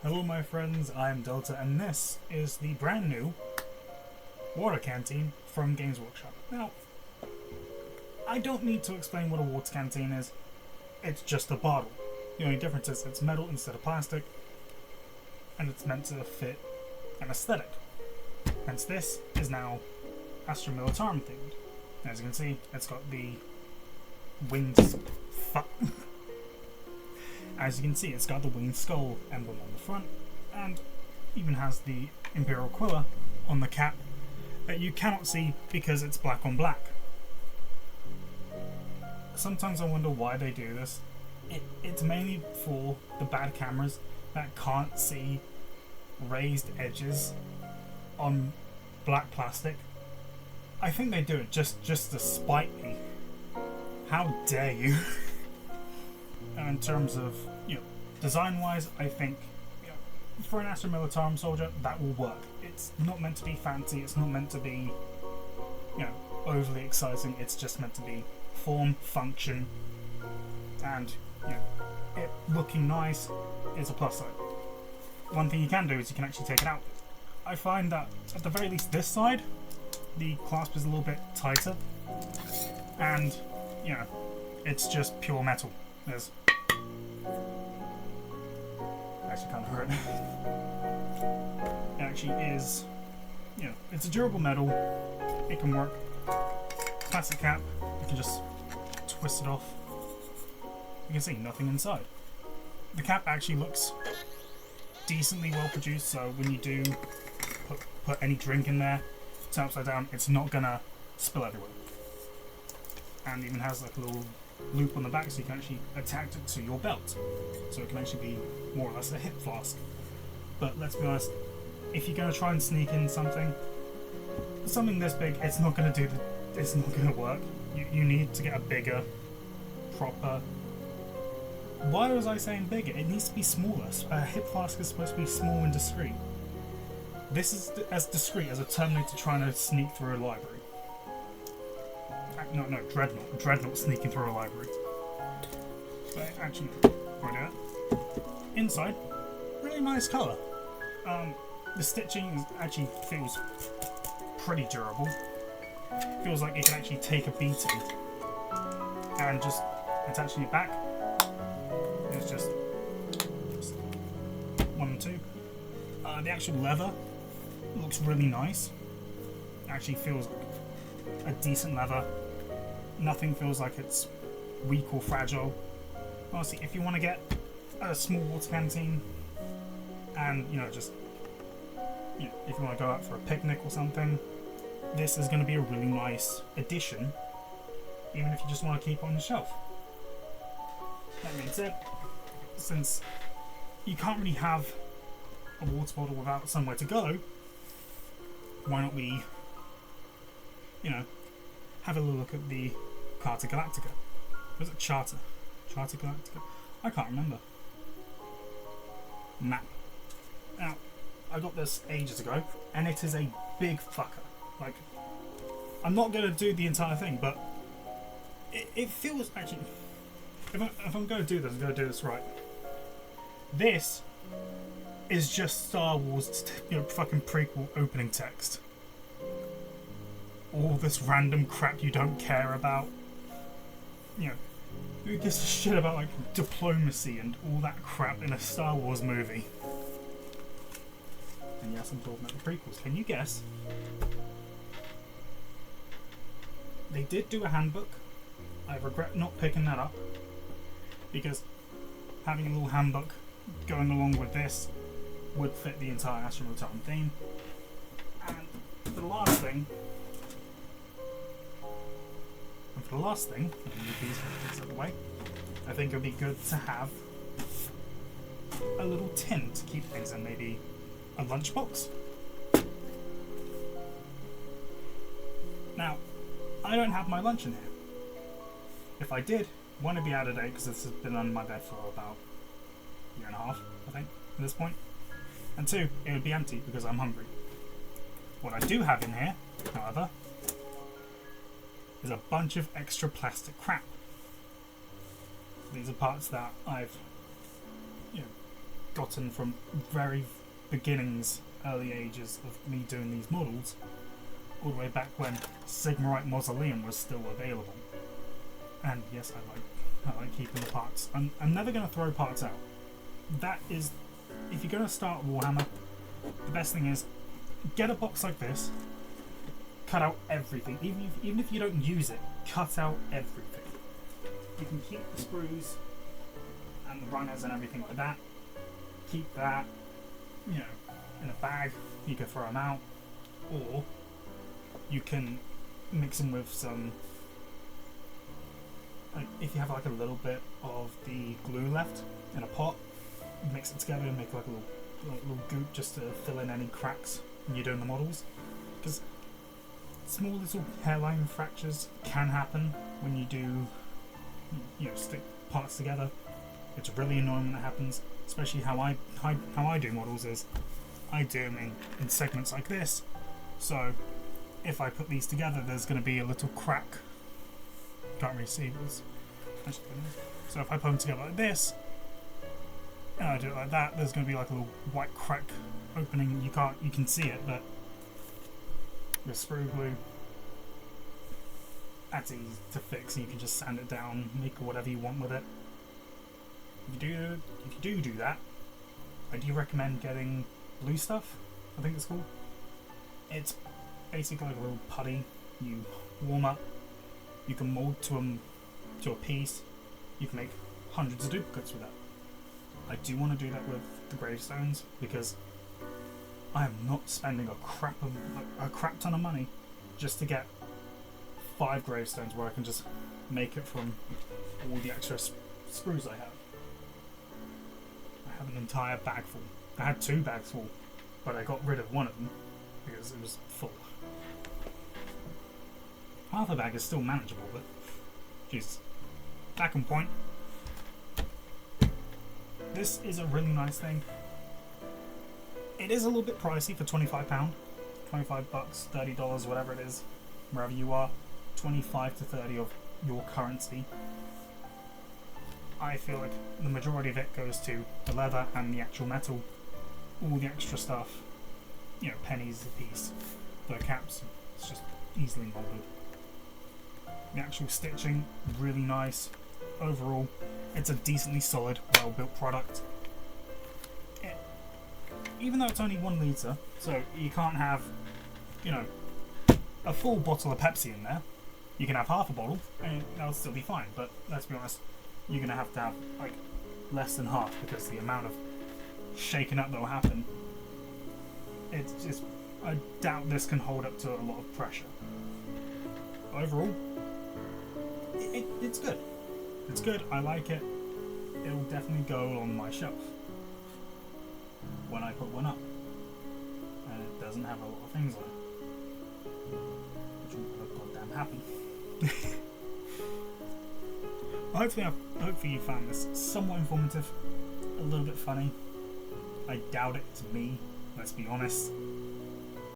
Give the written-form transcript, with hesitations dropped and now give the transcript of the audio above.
Hello my friends, I'm Delta and this is the brand new Water Canteen from Games Workshop. Now, I don't need to explain what a water canteen is, it's just a bottle. The only difference is it's metal instead of plastic and it's meant to fit an aesthetic. Hence this is now Astra Militarum themed. As you can see, it's got the wings. As you can see, it's got the winged skull emblem on the front, and even has the Imperial Quilla on the cap that you cannot see because it's black on black. Sometimes I wonder why they do this. It's mainly for the bad cameras that can't see raised edges on black plastic. I think they do it just to spite me. How dare you? In terms of, design-wise, I think, for an Astra Militarum soldier, that will work. It's not meant to be fancy, it's not meant to be, overly exciting, it's just meant to be form, function, and, it looking nice is a plus side. One thing you can do is you can actually take it out. I find that, at the very least this side, the clasp is a little bit tighter, and, it's just pure metal. There's actually kind of hurt. It actually is, it's a durable metal. It can work. Plastic cap. You can just twist it off. You can see nothing inside. The cap actually looks decently well produced. So when you do put any drink in there, it's upside down. It's not gonna spill everywhere. And even has like a little loop on the back so you can actually attach it to your belt, so it can actually be more or less a hip flask. But let's be honest, if you're going to try and sneak in something this big, it's not going to work. You need to get a bigger, proper. Why was I saying bigger? It needs to be smaller. A hip flask is supposed to be small and discreet. This is as discreet as a Terminator trying to sneak through a library. No, Dreadnought. Dreadnought sneaking through a library. But actually, right there. Inside, really nice colour. The stitching actually feels pretty durable. Feels like it can actually take a beating. And just attaching it back, it's just one and two. The actual leather looks really nice. Actually feels like a decent leather. Nothing feels like it's weak or fragile. Honestly, if you want to get a small water canteen and, if you want to go out for a picnic or something, this is going to be a really nice addition, even if you just want to keep it on the shelf. That being said, since you can't really have a water bottle without somewhere to go, why not we, have a little look at the Carta Galactica. Was it Charter? Charter Galactica? I can't remember. Map. Now, I got this ages ago, and it is a big fucker. Like, I'm not going to do the entire thing, but it feels, actually, if I'm going to do this, I'm going to do this right. This is just Star Wars, fucking prequel opening text. All this random crap you don't care about. Who gives a shit about like diplomacy and all that crap in a Star Wars movie? And yes, I'm talking about the prequels. Can you guess? They did do a handbook. I regret not picking that up, because having a little handbook going along with this would fit the entire Astra Militarum theme. And for the last thing, I'm going to move these out of the way, I think it would be good to have a little tin to keep things in, maybe a lunchbox. Now, I don't have my lunch in here. If I did, one, it'd be out of date because this has been under my bed for about a year and a half, I think, at this point. And two, it would be empty because I'm hungry. What I do have in here, however, is a bunch of extra plastic crap. These are parts that I've got gotten from very beginnings, early ages of me doing these models, all the way back when Sigmarite Mausoleum was still available. And yes, I like keeping the parts. I'm never going to throw parts out. That is, if you're going to start Warhammer, the best thing is get a box like this, cut out everything. Even if you don't use it, cut out everything. You can keep the sprues and the runners and everything like that. Keep that, you know, in a bag. You can throw them out, or you can mix them with some. Like if you have like a little bit of the glue left in a pot, mix it together and make like a little goop just to fill in any cracks when you're doing the models. Because small little hairline fractures can happen when you do, you know, stick parts together. It's really annoying when that happens. Especially how I do models is I do them in segments like this. So if I put these together, there's going to be a little crack. Can't really see this. So if I put them together like this, and I do it like that, there's going to be like a little white crack opening. You can see it, but with sprue glue, that's easy to fix, and you can just sand it down, make whatever you want with it. If you do that, I do recommend getting blue stuff. I think it's called. It's basically like a little putty. You warm up. You can mold to a piece. You can make hundreds of duplicates with that. I do want to do that with the gravestones because I am not spending a crap ton of money just to get 5 gravestones where I can just make it from all the extra sprues I have. I have an entire bag full. I had 2 bags full, but I got rid of one of them because it was full. Half a bag is still manageable, but jeez. Back on point. This is a really nice thing. It is a little bit pricey for £25. $25, $30, whatever it is, wherever you are. 25 to 30 of your currency. I feel like the majority of it goes to the leather and the actual metal. All the extra stuff, you know, pennies a piece. The caps, it's just easily molded. The actual stitching, really nice. Overall, it's a decently solid, well-built product. Even though it's only 1 litre, so you can't have, you know, a full bottle of Pepsi in there. You can have half a bottle, and that'll still be fine. But let's be honest, you're gonna have to have like less than half because the amount of shaking up that will happen. It's just, I doubt this can hold up to a lot of pressure. Overall, it's good. It's good. I like it. It'll definitely go on my shelf when I put one up, and it doesn't have a lot of things on it, which I'm goddamn happy. Hopefully you found this somewhat informative, a little bit funny. I doubt it to me, let's be honest.